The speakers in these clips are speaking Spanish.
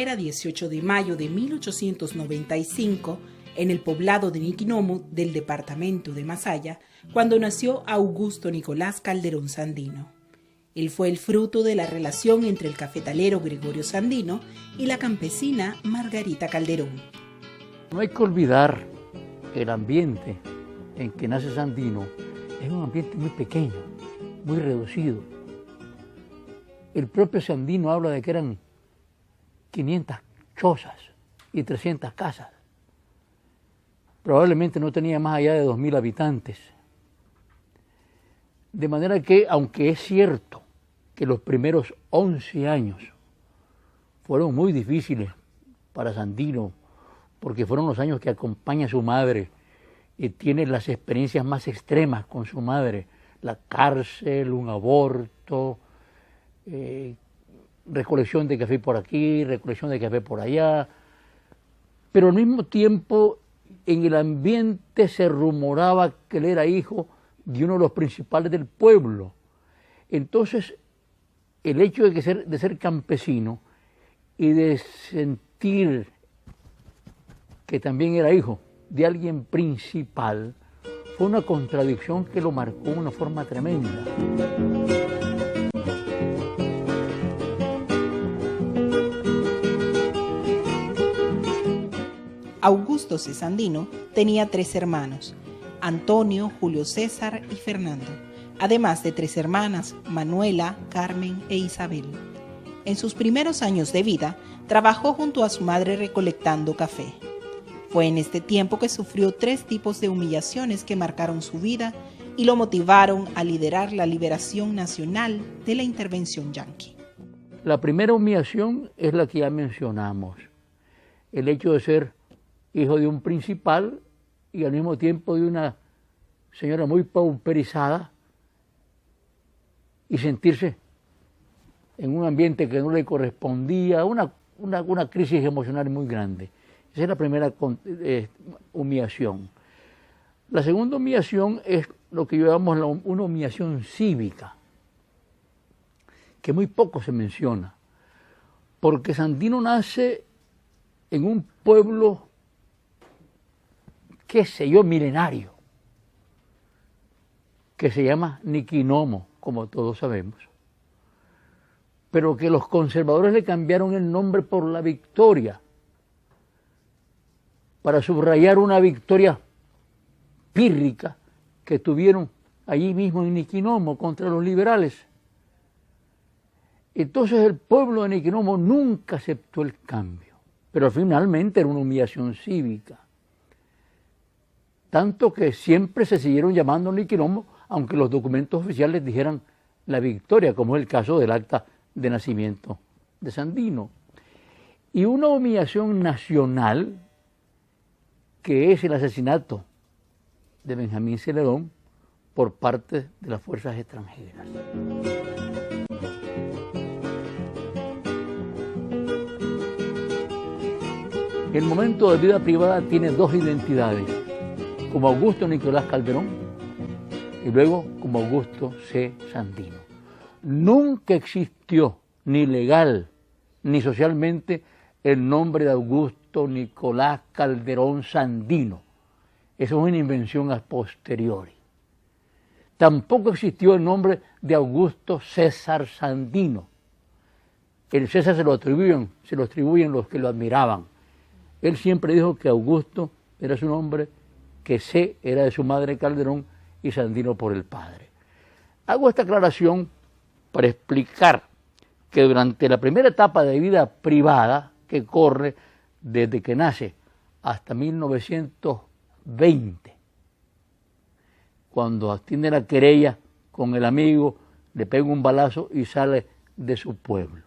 era 18 de mayo de 1895 en el poblado de Niquinomo del departamento de Masaya, cuando nació Augusto Nicolás Calderón Sandino. Él fue el fruto de la relación entre el cafetalero Gregorio Sandino y la campesina Margarita Calderón. No hay que olvidar que el ambiente en que nace Sandino es un ambiente muy pequeño, muy reducido. El propio Sandino habla de que eran 500 chozas y 300 casas. Probablemente no tenía más allá de 2.000 habitantes. De manera que, aunque es cierto que los primeros 11 años fueron muy difíciles para Sandino, porque fueron los años que acompaña a su madre y tiene las experiencias más extremas con su madre, la cárcel, un aborto, recolección de café por aquí, recolección de café por allá, pero al mismo tiempo en el ambiente se rumoraba que él era hijo de uno de los principales del pueblo. Entonces, el hecho de ser campesino y de sentir que también era hijo de alguien principal fue una contradicción que lo marcó de una forma tremenda. Augusto C. Sandino tenía 3 hermanos, Antonio, Julio César y Fernando, además de 3 hermanas, Manuela, Carmen e Isabel. En sus primeros años de vida, trabajó junto a su madre recolectando café. Fue en este tiempo que sufrió 3 tipos de humillaciones que marcaron su vida y lo motivaron a liderar la liberación nacional de la intervención yanqui. La primera humillación es la que ya mencionamos, el hecho de ser hijo de un principal y al mismo tiempo de una señora muy pauperizada y sentirse en un ambiente que no le correspondía, una crisis emocional muy grande. Esa es la primera humillación. La segunda humillación es lo que llamamos una humillación cívica, que muy poco se menciona, porque Sandino nace en un pueblo, qué sé yo, milenario, que se llama Niquinomo, como todos sabemos, pero que los conservadores le cambiaron el nombre por La Victoria, para subrayar una victoria pírrica que tuvieron allí mismo en Niquinomo contra los liberales. Entonces el pueblo de Niquinomo nunca aceptó el cambio, pero finalmente era una humillación cívica. Tanto que siempre se siguieron llamando Niquinomo, aunque los documentos oficiales dijeran La Victoria, como es el caso del acta de nacimiento de Sandino. Y una humillación nacional, que es el asesinato de Benjamín Celedón por parte de las fuerzas extranjeras. El momento de vida privada tiene 2 identidades, como Augusto Nicolás Calderón y luego como Augusto C. Sandino. Nunca existió, ni legal ni socialmente, el nombre de Augusto Nicolás Calderón Sandino. Eso es una invención a posteriori. Tampoco existió el nombre de Augusto César Sandino. El César se lo atribuyen los que lo admiraban. Él siempre dijo que Augusto era su nombre, que C era de su madre Calderón y Sandino por el padre. Hago esta aclaración para explicar que durante la primera etapa de vida privada, que corre desde que nace hasta 1920, cuando tiene la querella con el amigo, le pega un balazo y sale de su pueblo.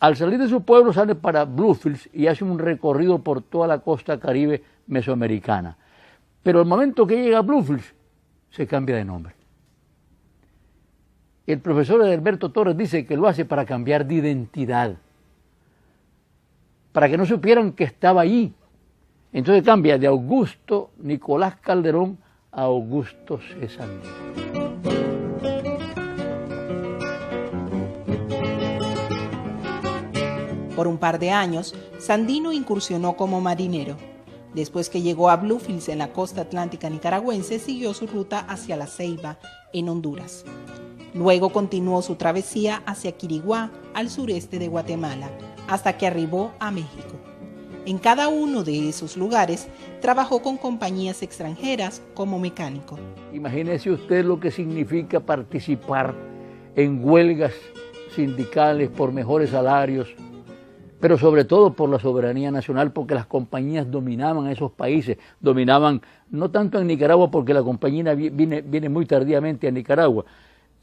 Al salir de su pueblo sale para Bluefields y hace un recorrido por toda la costa caribe mesoamericana. Pero al momento que llega a Bluefields, se cambia de nombre. El profesor Edilberto Torres dice que lo hace para cambiar de identidad, para que no supieran que estaba allí. Entonces cambia de Augusto Nicolás Calderón a Augusto C. Sandino. Por un par de años, Sandino incursionó como marinero. Después que llegó a Bluefields en la costa atlántica nicaragüense, siguió su ruta hacia La Ceiba, en Honduras. Luego continuó su travesía hacia Quiriguá, al sureste de Guatemala, hasta que arribó a México. En cada uno de esos lugares trabajó con compañías extranjeras como mecánico. Imagínese usted lo que significa participar en huelgas sindicales por mejores salarios, pero sobre todo por la soberanía nacional, porque las compañías dominaban esos países, dominaban no tanto en Nicaragua, porque la compañía viene muy tardíamente a Nicaragua,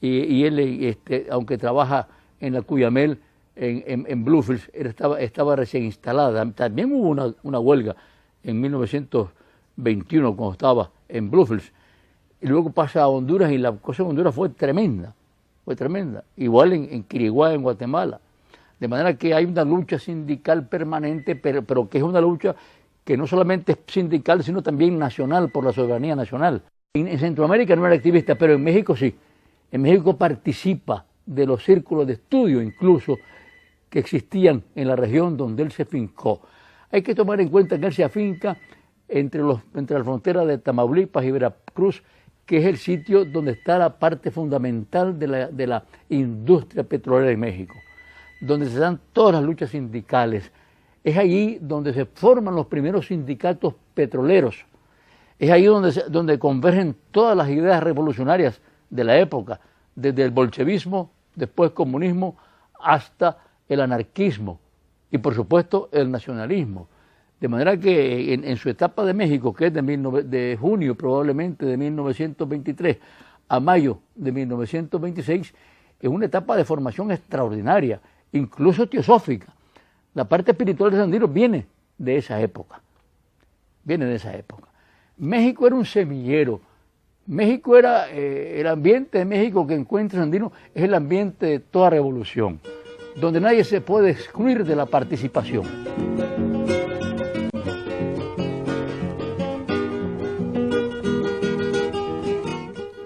y él, aunque trabaja en la Cuyamel, en Bluefields, estaba recién instalada. También hubo una huelga en 1921 cuando estaba en Bluefields, y luego pasa a Honduras, y la cosa en Honduras fue tremenda, igual en Quiriguá, en Guatemala. De manera que hay una lucha sindical permanente, pero que es una lucha que no solamente es sindical, sino también nacional, por la soberanía nacional. En Centroamérica no era activista, pero en México sí. En México participa de los círculos de estudio, incluso, que existían en la región donde él se afincó. Hay que tomar en cuenta que él se afinca entre la frontera de Tamaulipas y Veracruz, que es el sitio donde está la parte fundamental de la industria petrolera en México, donde se dan todas las luchas sindicales. Es allí donde se forman los primeros sindicatos petroleros. Es ahí donde convergen todas las ideas revolucionarias de la época, desde el bolchevismo, después comunismo, hasta el anarquismo y, por supuesto, el nacionalismo. De manera que en su etapa de México, que es de junio probablemente de 1923 a mayo de 1926, es una etapa de formación extraordinaria, incluso teosófica. La parte espiritual de Sandino viene de esa época. México era un semillero. México era el ambiente de México que encuentra Sandino, es el ambiente de toda revolución, donde nadie se puede excluir de la participación.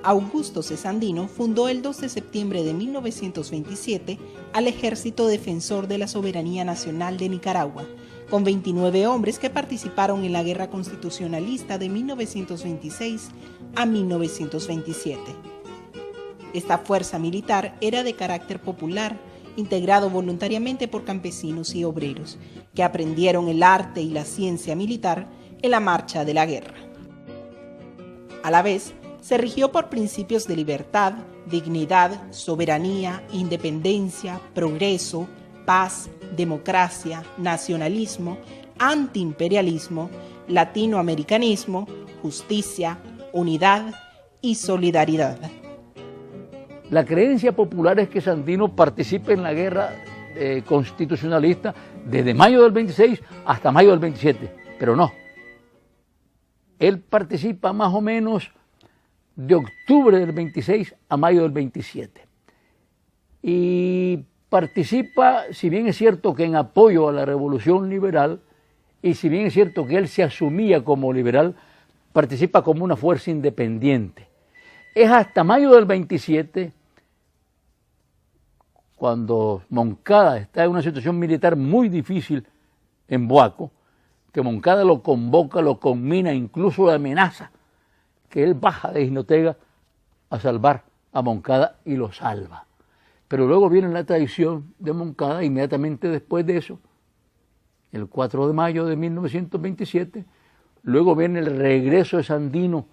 Augusto C. Sandino fundó el 2 de septiembre de 1927 al Ejército Defensor de la Soberanía Nacional de Nicaragua, con 29 hombres que participaron en la Guerra Constitucionalista de 1926 a 1927. Esta fuerza militar era de carácter popular, integrado voluntariamente por campesinos y obreros, que aprendieron el arte y la ciencia militar en la marcha de la guerra. A la vez, se rigió por principios de libertad, dignidad, soberanía, independencia, progreso, paz, democracia, nacionalismo, antiimperialismo, latinoamericanismo, justicia, unidad y solidaridad. La creencia popular es que Sandino participe en la guerra constitucionalista desde mayo del 26 hasta mayo del 27, pero no. Él participa más o menos de octubre del 26 a mayo del 27. Y participa, si bien es cierto que en apoyo a la revolución liberal, y si bien es cierto que él se asumía como liberal, participa como una fuerza independiente. Es hasta mayo del 27, cuando Moncada está en una situación militar muy difícil en Boaco, que Moncada lo convoca, lo conmina, incluso lo amenaza, que él baja de Jinotega a salvar a Moncada y lo salva. Pero luego viene la traición de Moncada inmediatamente después de eso, el 4 de mayo de 1927, luego viene el regreso de Sandino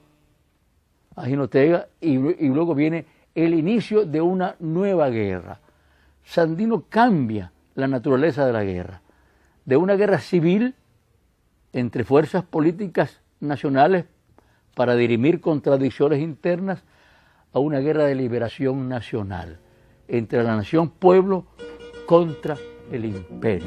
a Jinotega y luego viene el inicio de una nueva guerra. Sandino cambia la naturaleza de la guerra, de una guerra civil entre fuerzas políticas nacionales para dirimir contradicciones internas, a una guerra de liberación nacional, entre la nación-pueblo contra el imperio.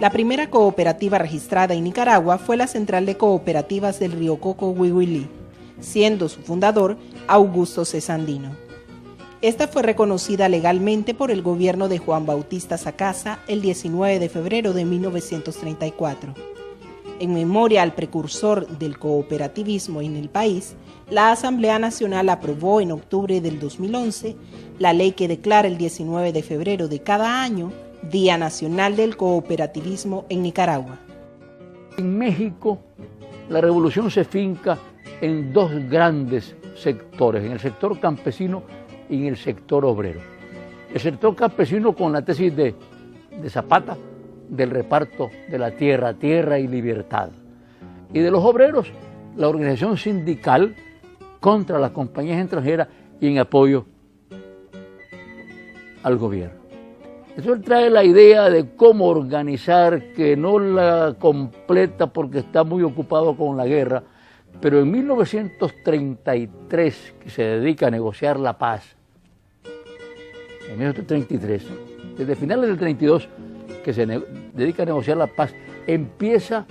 La primera cooperativa registrada en Nicaragua fue la Central de Cooperativas del Río Coco Huihuilí, siendo su fundador Augusto C. Sandino. Esta fue reconocida legalmente por el gobierno de Juan Bautista Sacasa el 19 de febrero de 1934. En memoria al precursor del cooperativismo en el país, la Asamblea Nacional aprobó en octubre del 2011 la ley que declara el 19 de febrero de cada año Día Nacional del Cooperativismo en Nicaragua. En México, la revolución se finca en dos grandes sectores, en el sector campesino y en el sector obrero. El sector campesino con la tesis de Zapata del reparto de la tierra, tierra y libertad. Y de los obreros, la organización sindical contra las compañías extranjeras y en apoyo al gobierno. Eso trae la idea de cómo organizar, que no la completa porque está muy ocupado con la guerra, pero en 1933, que se dedica a negociar la paz, en 1933, desde finales del 32, que se dedica a negociar la paz, empieza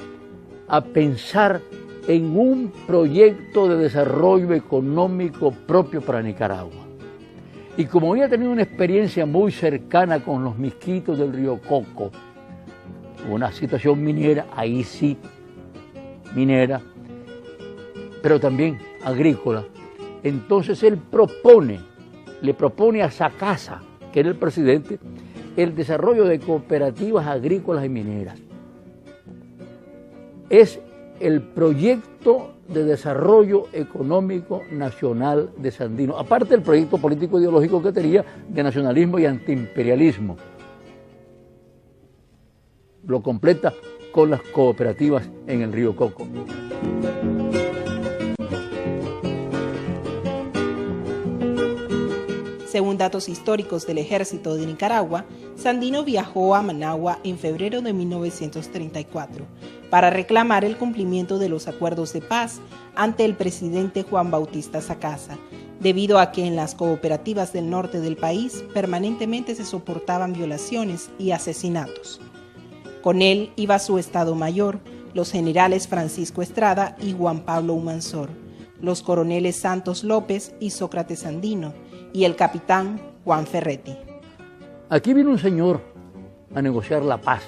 a pensar en un proyecto de desarrollo económico propio para Nicaragua. Y como había tenido una experiencia muy cercana con los misquitos del río Coco, una situación minera, ahí sí, minera, pero también agrícola, entonces él le propone a Sacasa, que era el presidente, el desarrollo de cooperativas agrícolas y mineras. Es el proyecto de desarrollo económico nacional de Sandino, aparte del proyecto político ideológico que tenía de nacionalismo y antiimperialismo. Lo completa con las cooperativas en el río Coco. Según datos históricos del Ejército de Nicaragua, Sandino viajó a Managua en febrero de 1934 para reclamar el cumplimiento de los acuerdos de paz ante el presidente Juan Bautista Sacasa, debido a que en las cooperativas del norte del país permanentemente se soportaban violaciones y asesinatos. Con él iba su Estado Mayor, los generales Francisco Estrada y Juan Pablo Humansor, los coroneles Santos López y Sócrates Sandino, y el capitán Juan Ferretti. Aquí vino un señor a negociar la paz,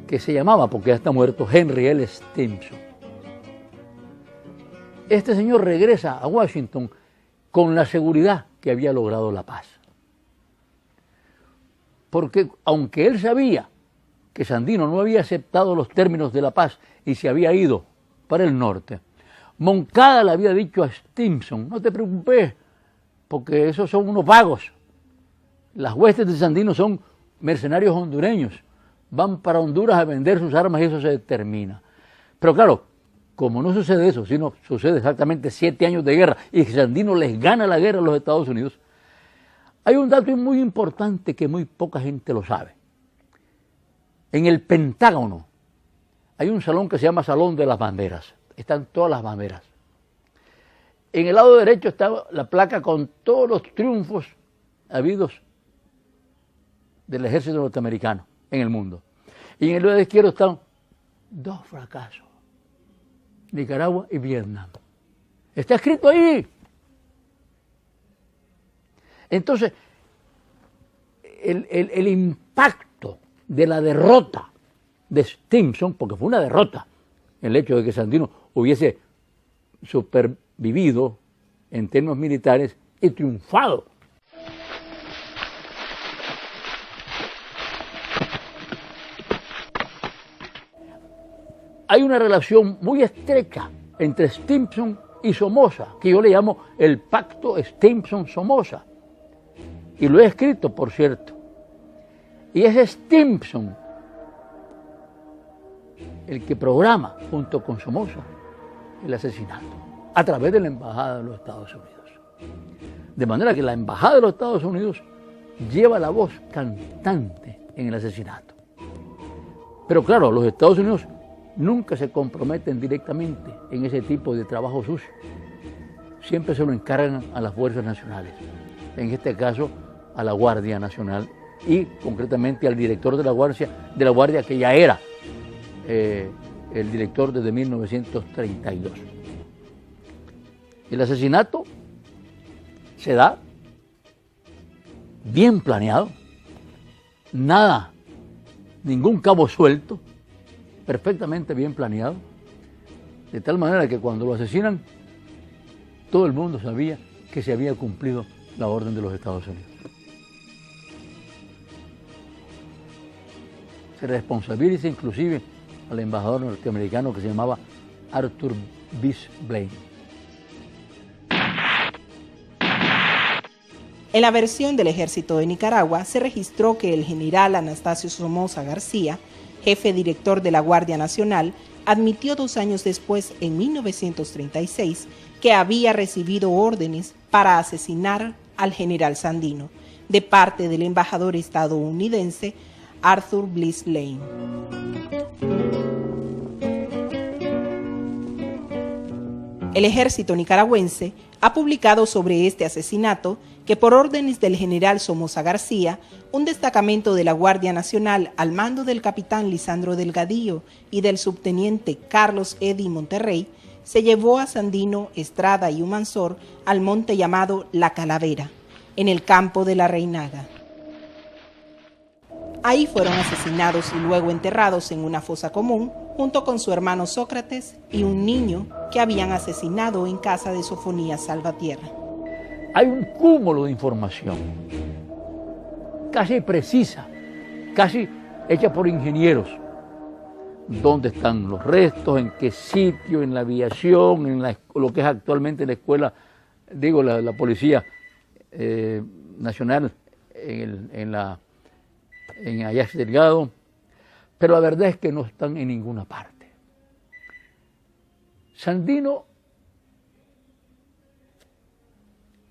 que se llamaba, porque ya está muerto, Henry L. Stimson. Este señor regresa a Washington con la seguridad que había logrado la paz. Porque aunque él sabía que Sandino no había aceptado los términos de la paz y se había ido para el norte, Moncada le había dicho a Stimson: no te preocupes, porque esos son unos vagos. Las huestes de Sandino son mercenarios hondureños, van para Honduras a vender sus armas y eso se termina. Pero claro, como no sucede eso, sino sucede exactamente 7 años de guerra y Sandino les gana la guerra a los Estados Unidos, hay un dato muy importante que muy poca gente lo sabe. En el Pentágono hay un salón que se llama Salón de las Banderas, están todas las banderas. En el lado derecho está la placa con todos los triunfos habidos del ejército norteamericano en el mundo. Y en el lado izquierdo están 2 fracasos: Nicaragua y Vietnam. Está escrito ahí. Entonces, el impacto de la derrota de Stimson, porque fue una derrota el hecho de que Sandino hubiese supervivido en términos militares y triunfado. Hay una relación muy estrecha entre Stimson y Somoza, que yo le llamo el pacto Stimson-Somoza. Y lo he escrito, por cierto. Y es Stimson el que programa, junto con Somoza, el asesinato, a través de la Embajada de los Estados Unidos. De manera que la Embajada de los Estados Unidos lleva la voz cantante en el asesinato. Pero claro, los Estados Unidos nunca se comprometen directamente en ese tipo de trabajo sucio. Siempre se lo encargan a las fuerzas nacionales, en este caso a la Guardia Nacional y concretamente al director de la Guardia que ya era el director desde 1932. El asesinato se da bien planeado, ningún cabo suelto, perfectamente bien planeado, de tal manera que cuando lo asesinan, todo el mundo sabía que se había cumplido la orden de los Estados Unidos. Se responsabiliza inclusive al embajador norteamericano que se llamaba Arthur Bysshe Blaine. En la versión del Ejército de Nicaragua se registró que el general Anastasio Somoza García, jefe director de la Guardia Nacional, admitió 2 años después, en 1936, que había recibido órdenes para asesinar al general Sandino, de parte del embajador estadounidense Arthur Bysshe Blaine. El ejército nicaragüense ha publicado sobre este asesinato que por órdenes del general Somoza García, un destacamento de la Guardia Nacional al mando del capitán Lisandro Delgadillo y del subteniente Carlos Eddy Monterrey, se llevó a Sandino, Estrada y Humansor al monte llamado La Calavera, en el campo de la Reinaga. Ahí fueron asesinados y luego enterrados en una fosa común, junto con su hermano Sócrates y un niño que habían asesinado en casa de Sofonías Salvatierra. Hay un cúmulo de información, casi precisa, casi hecha por ingenieros. ¿Dónde están los restos? ¿En qué sitio? ¿En la aviación? ¿En lo que es actualmente la escuela? Digo, la Policía Nacional en Ayax Delgado. Pero la verdad es que no están en ninguna parte. Sandino,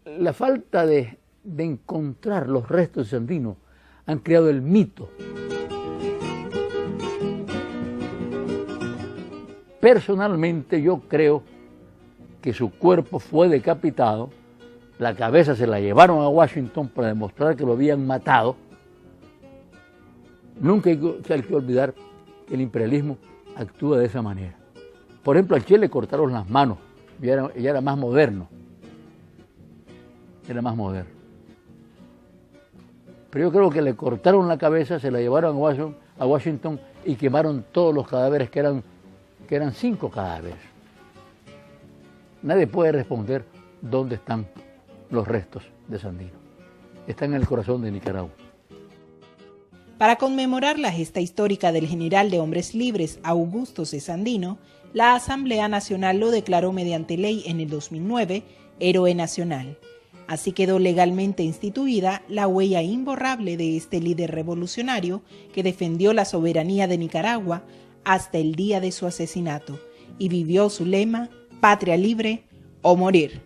la falta de encontrar los restos de Sandino han creado el mito. Personalmente yo creo que su cuerpo fue decapitado, la cabeza se la llevaron a Washington para demostrar que lo habían matado. Nunca hay que olvidar que el imperialismo actúa de esa manera. Por ejemplo, al Che le cortaron las manos, ya era más moderno. Era más moderno. Pero yo creo que le cortaron la cabeza, se la llevaron a Washington y quemaron todos los cadáveres, que eran 5 cadáveres. Nadie puede responder dónde están los restos de Sandino. Están en el corazón de Nicaragua. Para conmemorar la gesta histórica del general de hombres libres Augusto C. Sandino, la Asamblea Nacional lo declaró mediante ley en el 2009 héroe nacional. Así quedó legalmente instituida la huella imborrable de este líder revolucionario que defendió la soberanía de Nicaragua hasta el día de su asesinato y vivió su lema: patria libre o morir.